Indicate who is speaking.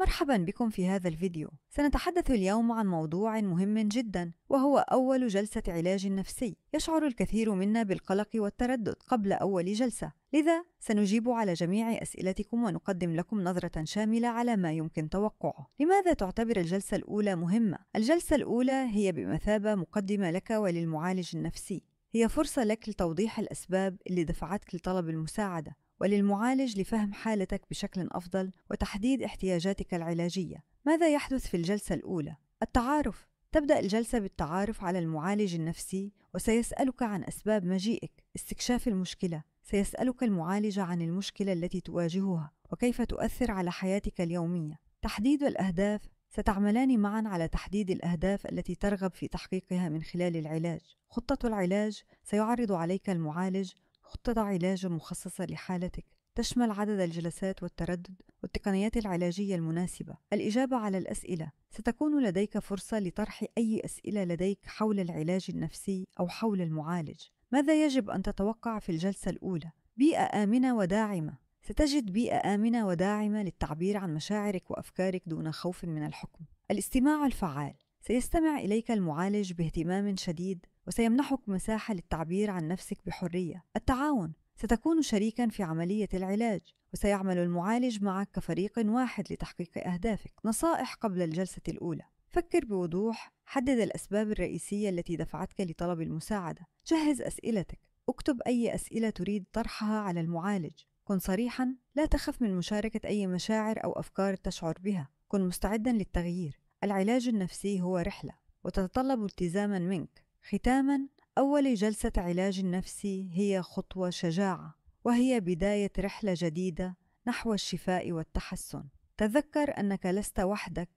Speaker 1: مرحبا بكم في هذا الفيديو. سنتحدث اليوم عن موضوع مهم جدا، وهو أول جلسة علاج نفسي. يشعر الكثير منا بالقلق والتردد قبل أول جلسة، لذا سنجيب على جميع أسئلتكم ونقدم لكم نظرة شاملة على ما يمكن توقعه. لماذا تعتبر الجلسة الأولى مهمة؟ الجلسة الأولى هي بمثابة مقدمة لك وللمعالج النفسي. هي فرصة لك لتوضيح الأسباب اللي دفعتك لطلب المساعدة، وللمعالج لفهم حالتك بشكل أفضل وتحديد احتياجاتك العلاجية. ماذا يحدث في الجلسة الأولى؟ التعارف. تبدأ الجلسة بالتعارف على المعالج النفسي، وسيسألك عن أسباب مجيئك. استكشاف المشكلة. سيسألك المعالج عن المشكلة التي تواجهها وكيف تؤثر على حياتك اليومية. تحديد الأهداف. ستعملان معا على تحديد الأهداف التي ترغب في تحقيقها من خلال العلاج. خطة العلاج. سيعرض عليك المعالج خطة علاج مخصصة لحالتك، تشمل عدد الجلسات والتردد والتقنيات العلاجية المناسبة. الإجابة على الأسئلة. ستكون لديك فرصة لطرح أي أسئلة لديك حول العلاج النفسي أو حول المعالج. ماذا يجب أن تتوقع في الجلسة الأولى؟ بيئة آمنة وداعمة. ستجد بيئة آمنة وداعمة للتعبير عن مشاعرك وأفكارك دون خوف من الحكم. الاستماع الفعال. سيستمع إليك المعالج باهتمام شديد، وسيمنحك مساحة للتعبير عن نفسك بحرية. التعاون. ستكون شريكاً في عملية العلاج، وسيعمل المعالج معك كفريق واحد لتحقيق أهدافك. نصائح قبل الجلسة الأولى. فكر بوضوح. حدد الأسباب الرئيسية التي دفعتك لطلب المساعدة. جهز أسئلتك. اكتب أي أسئلة تريد طرحها على المعالج. كن صريحاً. لا تخف من مشاركة أي مشاعر أو أفكار تشعر بها. كن مستعداً للتغيير. العلاج النفسي هو رحلة، وتتطلب التزاماً منك. ختاماً، أول جلسة علاج نفسي هي خطوة شجاعة، وهي بداية رحلة جديدة نحو الشفاء والتحسن. تذكر أنك لست وحدك،